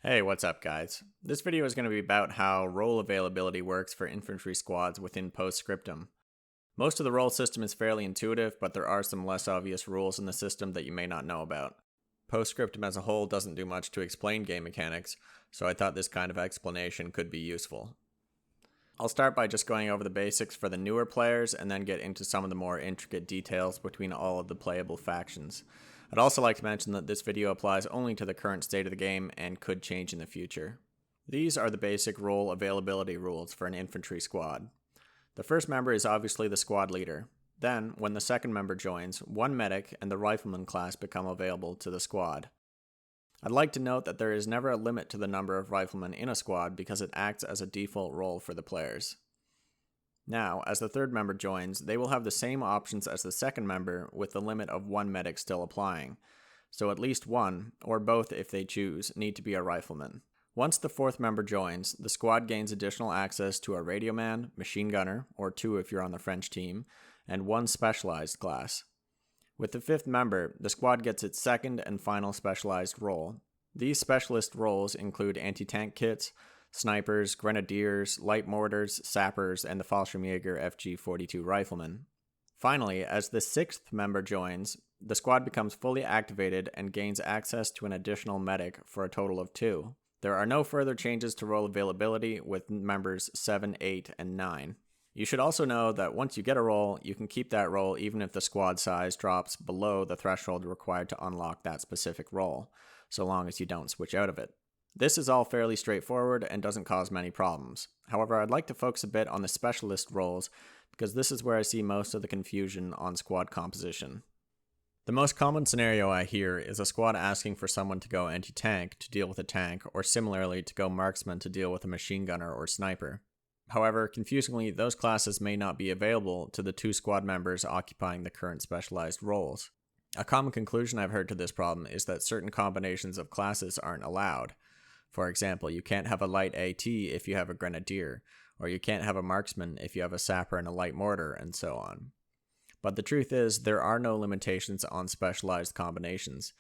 Hey, what's up guys? This video is going to be about how role availability works for infantry squads within Scriptum. Most of the role system is fairly intuitive, but there are some less obvious rules in the system that you may not know about. Scriptum as a whole doesn't do much to explain game mechanics, so I thought this kind of explanation could be useful. I'll start by just going over the basics for the newer players and then get into some of the more intricate details between all of the playable factions. I'd also like to mention that this video applies only to the current state of the game and could change in the future. These are the basic role availability rules for an infantry squad. The first member is obviously the squad leader. Then, when the second member joins, one medic and the rifleman class become available to the squad. I'd like to note that there is never a limit to the number of riflemen in a squad because it acts as a default role for the players. Now, as the third member joins, they will have the same options as the second member with the limit of one medic still applying. So at least one, or both if they choose, need to be a rifleman. Once the fourth member joins, the squad gains additional access to a radio man, machine gunner, or two if you're on the French team, and one specialized class. With the fifth member, the squad gets its second and final specialized role. These specialist roles include anti-tank kits, snipers, grenadiers, light mortars, sappers, and the Fallschirmjäger FG-42 rifleman. Finally, as the sixth member joins, the squad becomes fully activated and gains access to an additional medic for a total of 2. There are no further changes to role availability with members 7, 8, and 9. You should also know that once you get a role, you can keep that role even if the squad size drops below the threshold required to unlock that specific role, so long as you don't switch out of it. This is all fairly straightforward and doesn't cause many problems. However, I'd like to focus a bit on the specialist roles because this is where I see most of the confusion on squad composition. The most common scenario I hear is a squad asking for someone to go anti-tank to deal with a tank, or similarly to go marksman to deal with a machine gunner or sniper. However, confusingly, those classes may not be available to the 2 squad members occupying the current specialized roles. A common conclusion I've heard to this problem is that certain combinations of classes aren't allowed. For example, you can't have a light AT if you have a grenadier, or you can't have a marksman if you have a sapper and a light mortar, and so on. But the truth is, there are no limitations on specialized combinations.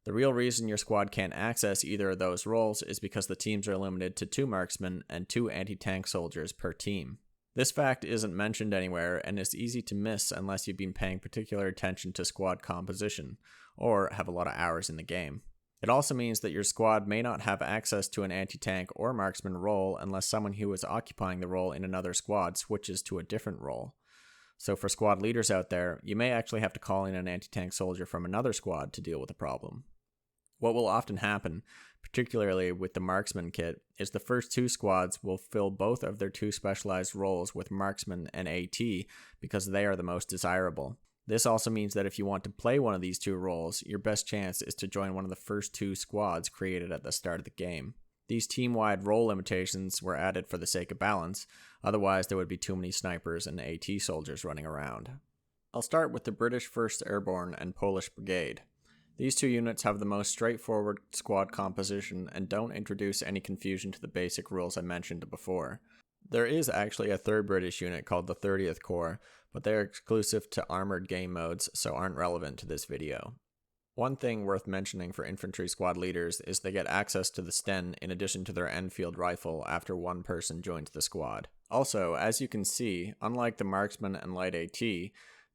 The real reason your squad can't access either of those roles is because the teams are limited to 2 marksmen and 2 anti-tank soldiers per team. This fact isn't mentioned anywhere and is easy to miss unless you've been paying particular attention to squad composition, or have a lot of hours in the game. It also means that your squad may not have access to an anti-tank or marksman role unless someone who is occupying the role in another squad switches to a different role. So for squad leaders out there, you may actually have to call in an anti-tank soldier from another squad to deal with the problem. What will often happen, particularly with the marksman kit, is the first 2 squads will fill both of their 2 specialized roles with marksman and AT because they are the most desirable. This also means that if you want to play one of these 2 roles, your best chance is to join one of the first 2 squads created at the start of the game. These team-wide role limitations were added for the sake of balance, otherwise there would be too many snipers and AT soldiers running around. I'll start with the British 1st Airborne and Polish Brigade. These 2 units have the most straightforward squad composition and don't introduce any confusion to the basic rules I mentioned before. There is actually a 3rd British unit called the 30th Corps, but they are exclusive to armored game modes, so aren't relevant to this video. One thing worth mentioning for infantry squad leaders is they get access to the Sten in addition to their Enfield rifle after one person joins the squad. Also, as you can see, unlike the marksman and light AT,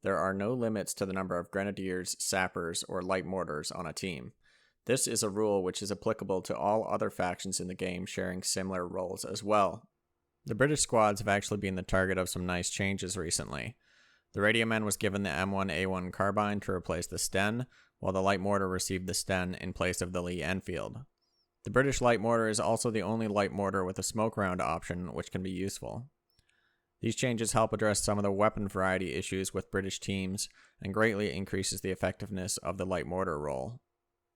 there are no limits to the number of grenadiers, sappers, or light mortars on a team. This is a rule which is applicable to all other factions in the game sharing similar roles as well. The British squads have actually been the target of some nice changes recently. The radioman was given the M1A1 carbine to replace the Sten, while the light mortar received the Sten in place of the Lee Enfield. The British light mortar is also the only light mortar with a smoke round option, which can be useful. These changes help address some of the weapon variety issues with British teams, and greatly increases the effectiveness of the light mortar role.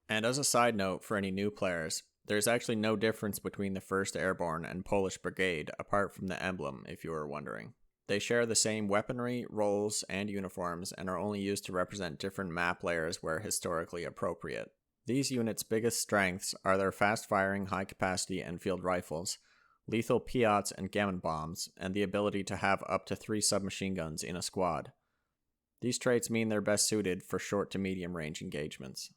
And as a side note for any new players, there's actually no difference between the 1st Airborne and Polish Brigade apart from the emblem, if you were wondering. They share the same weaponry, roles, and uniforms, and are only used to represent different map layers where historically appropriate. These units' biggest strengths are their fast-firing high-capacity Enfield rifles, lethal Piats and gammon bombs, and the ability to have up to 3 submachine guns in a squad. These traits mean they're best suited for short to medium range engagements.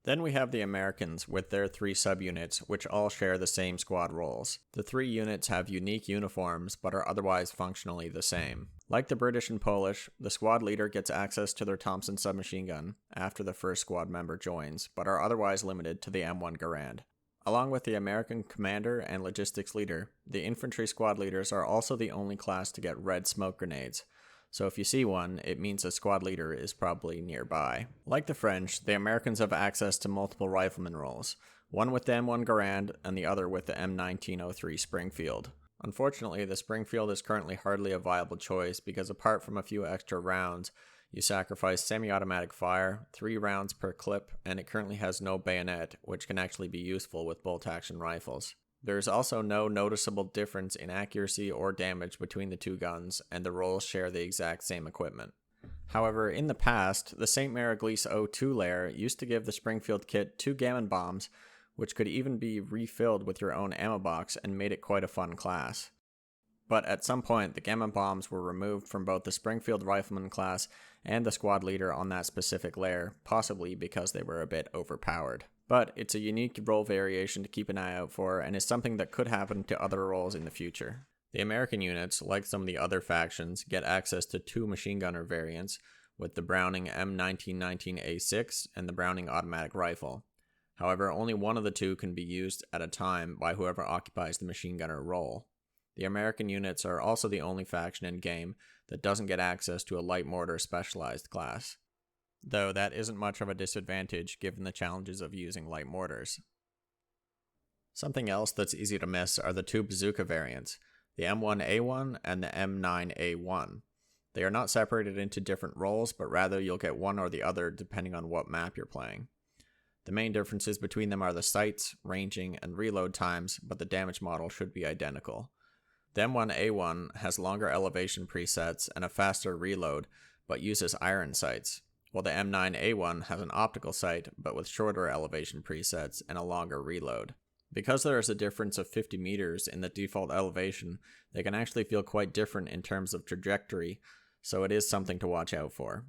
Then we have the Americans with their 3 subunits, which all share the same squad roles. The 3 units have unique uniforms, but are otherwise functionally the same. Like the British and Polish, the squad leader gets access to their Thompson submachine gun after the first squad member joins, but are otherwise limited to the M1 Garand. Along with the American commander and logistics leader, the infantry squad leaders are also the only class to get red smoke grenades. So if you see one, it means a squad leader is probably nearby. Like the French, the Americans have access to multiple rifleman roles, one with the M1 Garand and the other with the M1903 Springfield. Unfortunately, the Springfield is currently hardly a viable choice because apart from a few extra rounds, you sacrifice semi-automatic fire, 3 rounds per clip, and it currently has no bayonet, which can actually be useful with bolt-action rifles. There is also no noticeable difference in accuracy or damage between the 2 guns, and the roles share the exact same equipment. However, in the past, the St. Mary-Glise 02 layer used to give the Springfield kit 2 gammon bombs, which could even be refilled with your own ammo box and made it quite a fun class. But at some point, the gammon bombs were removed from both the Springfield Rifleman class and the squad leader on that specific layer, possibly because they were a bit overpowered. But it's a unique role variation to keep an eye out for, and is something that could happen to other roles in the future. The American units, like some of the other factions, get access to 2 machine gunner variants, with the Browning M1919A6 and the Browning automatic rifle. However, only one of the 2 can be used at a time by whoever occupies the machine gunner role. The American units are also the only faction in-game that doesn't get access to a light mortar specialized class, though that isn't much of a disadvantage given the challenges of using light mortars. Something else that's easy to miss are the 2 bazooka variants, the M1A1 and the M9A1. They are not separated into different roles, but rather you'll get one or the other depending on what map you're playing. The main differences between them are the sights, ranging, and reload times, but the damage model should be identical. The M1A1 has longer elevation presets and a faster reload, but uses iron sights, while the M9A1 has an optical sight, but with shorter elevation presets and a longer reload. Because there is a difference of 50 meters in the default elevation, they can actually feel quite different in terms of trajectory, so it is something to watch out for.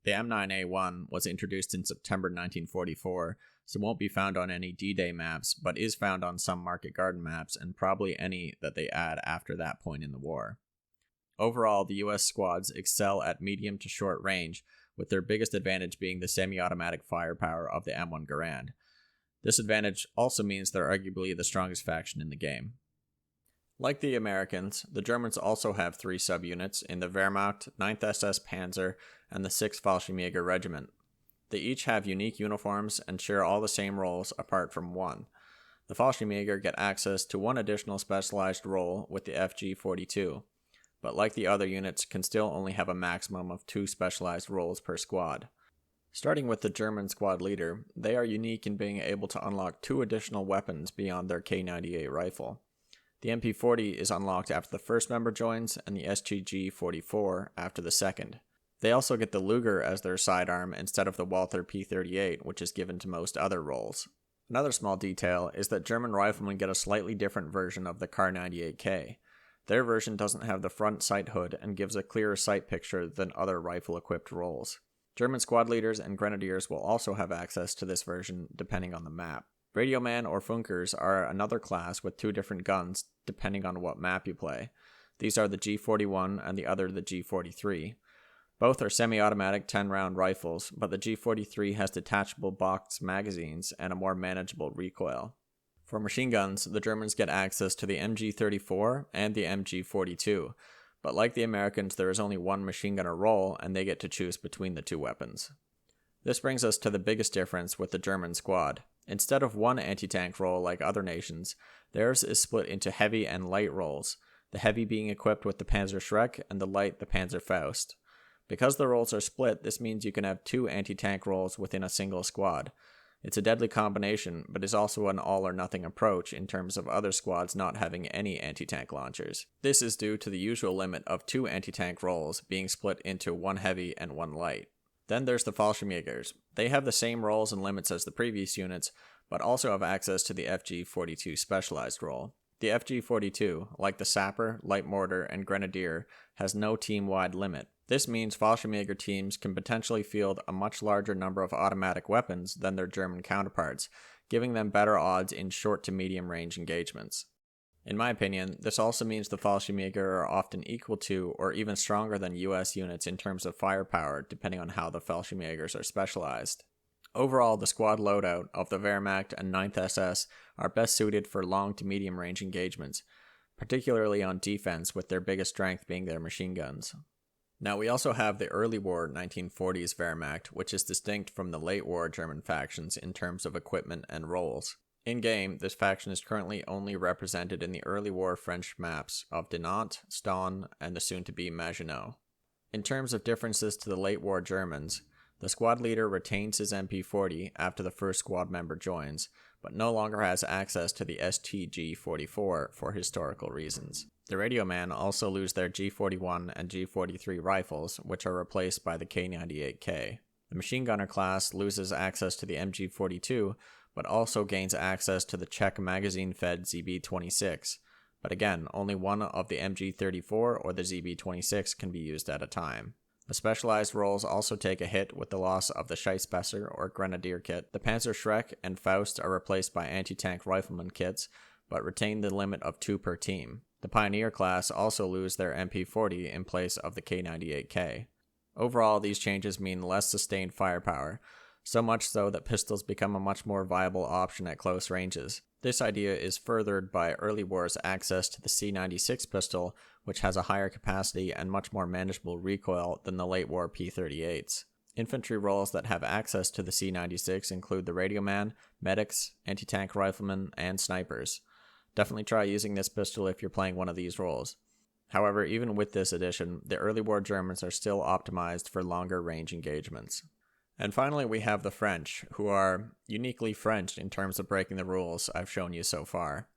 The M9A1 was introduced in September 1944, so won't be found on any D-Day maps, but is found on some Market Garden maps and probably any that they add after that point in the war. Overall, the US squads excel at medium to short range, with their biggest advantage being the semi-automatic firepower of the M1 Garand. This advantage also means they're arguably the strongest faction in the game. Like the Americans, the Germans also have 3 subunits in the Wehrmacht, 9th SS Panzer, and the 6th Fallschirmjäger Regiment. They each have unique uniforms and share all the same roles apart from one. The Fallschirmjäger get access to 1 additional specialized role with the FG-42, but like the other units can still only have a maximum of 2 specialized roles per squad. Starting with the German squad leader, they are unique in being able to unlock 2 additional weapons beyond their K98 rifle. The MP40 is unlocked after the first member joins, and the STG-44 after the second. They also get the Luger as their sidearm instead of the Walther P38, which is given to most other roles. Another small detail is that German riflemen get a slightly different version of the Kar 98K. Their version doesn't have the front sight hood and gives a clearer sight picture than other rifle-equipped roles. German squad leaders and grenadiers will also have access to this version depending on the map. Radioman or Funkers are another class with 2 different guns depending on what map you play. These are the G41 and the other the G43. Both are semi-automatic 10-round rifles, but the G43 has detachable boxed magazines and a more manageable recoil. For machine guns, the Germans get access to the MG34 and the MG42, but like the Americans, there is only 1 machine gunner role and they get to choose between the 2 weapons. This brings us to the biggest difference with the German squad. Instead of 1 anti-tank role like other nations, theirs is split into heavy and light roles, the heavy being equipped with the Panzer Schreck and the light the Panzer Faust. Because the roles are split, this means you can have 2 anti-tank roles within a single squad. It's a deadly combination, but is also an all-or-nothing approach in terms of other squads not having any anti-tank launchers. This is due to the usual limit of 2 anti-tank roles being split into 1 heavy and 1 light. Then there's the Fallschirmjägers. They have the same roles and limits as the previous units, but also have access to the FG-42 specialized role. The FG-42, like the Sapper, Light Mortar, and Grenadier, has no team-wide limit. This means Fallschirmjäger teams can potentially field a much larger number of automatic weapons than their German counterparts, giving them better odds in short to medium range engagements. In my opinion, this also means the Fallschirmjäger are often equal to or even stronger than US units in terms of firepower, depending on how the Fallschirmjägers are specialized. Overall, the squad loadout of the Wehrmacht and 9th SS are best suited for long to medium range engagements, particularly on defense, with their biggest strength being their machine guns. Now, we also have the early war 1940s Wehrmacht, which is distinct from the late war German factions in terms of equipment and roles. In-game, this faction is currently only represented in the early war French maps of Dinant, Stonne, and the soon-to-be Maginot. In terms of differences to the late war Germans, the squad leader retains his MP40 after the first squad member joins, but no longer has access to the STG-44 for historical reasons. The radio man also lose their G41 and G43 rifles, which are replaced by the K98K. The machine gunner class loses access to the MG42, but also gains access to the Czech magazine-fed ZB26. But again, only one of the MG34 or the ZB26 can be used at a time. The specialized roles also take a hit with the loss of the Scheissbesser or Grenadier kit. The Panzer Schreck and Faust are replaced by anti-tank rifleman kits, but retain the limit of 2 per team. The Pioneer class also lose their MP40 in place of the K98K. Overall, these changes mean less sustained firepower, so much so that pistols become a much more viable option at close ranges. This idea is furthered by early war's access to the C96 pistol, which has a higher capacity and much more manageable recoil than the late war P38s. Infantry roles that have access to the C96 include the radio man, medics, anti-tank riflemen, and snipers. Definitely try using this pistol if you're playing one of these roles. However, even with this addition, the early war Germans are still optimized for longer range engagements. And finally, we have the French, who are uniquely French in terms of breaking the rules I've shown you so far.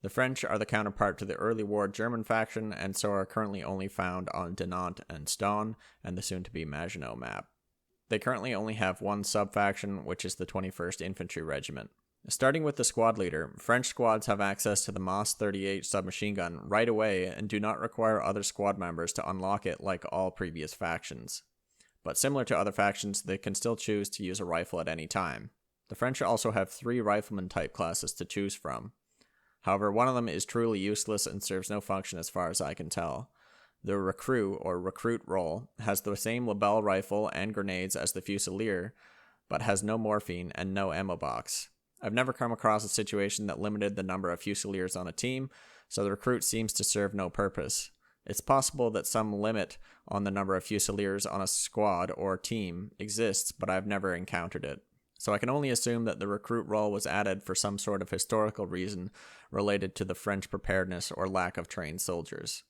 The French are the counterpart to the early war German faction, and so are currently only found on Dinant and Stonne and the soon-to-be Maginot map. They currently only have one sub-faction, which is the 21st Infantry Regiment. Starting with the squad leader, French squads have access to the MAS 38 submachine gun right away and do not require other squad members to unlock it like all previous factions. But similar to other factions, they can still choose to use a rifle at any time. The French also have 3 rifleman type classes to choose from. However, one of them is truly useless and serves no function as far as I can tell. The recruit or recruit role has the same Lebel rifle and grenades as the Fusilier, but has no morphine and no ammo box. I've never come across a situation that limited the number of Fusiliers on a team, so the recruit seems to serve no purpose. It's possible that some limit on the number of Fusiliers on a squad or team exists, but I've never encountered it. So I can only assume that the recruit role was added for some sort of historical reason related to the French preparedness or lack of trained soldiers.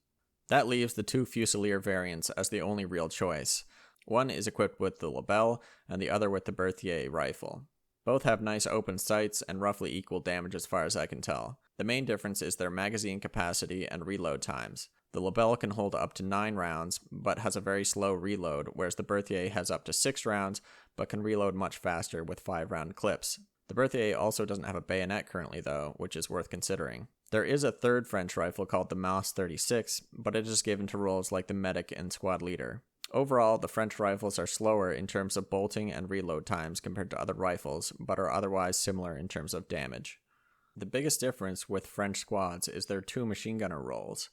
That leaves the 2 Fusilier variants as the only real choice. One is equipped with the Lebel, and the other with the Berthier rifle. Both have nice open sights and roughly equal damage as far as I can tell. The main difference is their magazine capacity and reload times. The Lebel can hold up to 9 rounds, but has a very slow reload, whereas the Berthier has up to 6 rounds, but can reload much faster with 5-round clips. The Berthier also doesn't have a bayonet currently though, which is worth considering. There is a third French rifle called the MAS 36, but it is given to roles like the medic and squad leader. Overall, the French rifles are slower in terms of bolting and reload times compared to other rifles, but are otherwise similar in terms of damage. The biggest difference with French squads is their 2 machine gunner roles.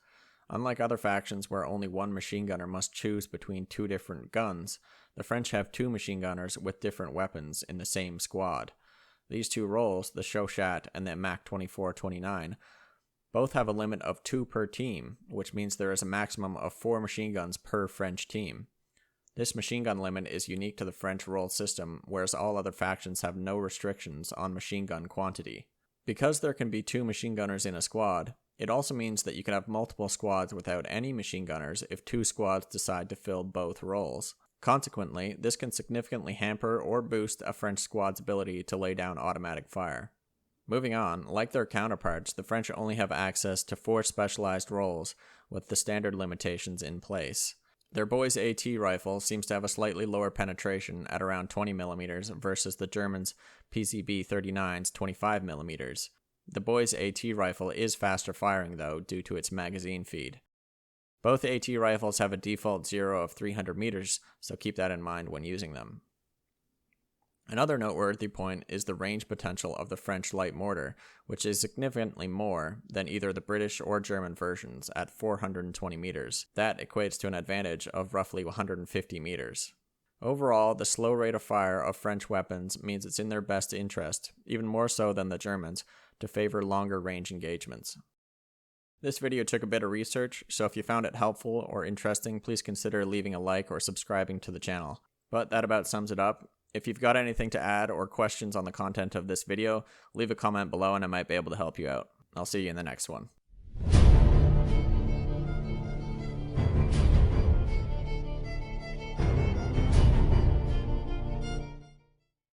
Unlike other factions where only one machine gunner must choose between 2 different guns, the French have 2 machine gunners with different weapons in the same squad. These 2 roles, the Chauchat and the MAC 2429, both have a limit of 2 per team, which means there is a maximum of 4 machine guns per French team. This machine gun limit is unique to the French role system, whereas all other factions have no restrictions on machine gun quantity. Because there can be 2 machine gunners in a squad, it also means that you can have multiple squads without any machine gunners if 2 squads decide to fill both roles. Consequently, this can significantly hamper or boost a French squad's ability to lay down automatic fire. Moving on, like their counterparts, the French only have access to 4 specialized roles, with the standard limitations in place. Their Boys AT rifle seems to have a slightly lower penetration at around 20mm versus the Germans' PCB-39's 25mm. The Boys AT rifle is faster firing though due to its magazine feed. Both AT rifles have a default zero of 300 meters, so keep that in mind when using them. Another noteworthy point is the range potential of the French light mortar, which is significantly more than either the British or German versions at 420 meters. That equates to an advantage of roughly 150 meters. Overall, the slow rate of fire of French weapons means it's in their best interest, even more so than the Germans, to favor longer range engagements. This video took a bit of research, so if you found it helpful or interesting, please consider leaving a like or subscribing to the channel. But that about sums it up. If you've got anything to add or questions on the content of this video, leave a comment below and I might be able to help you out. I'll see you in the next one.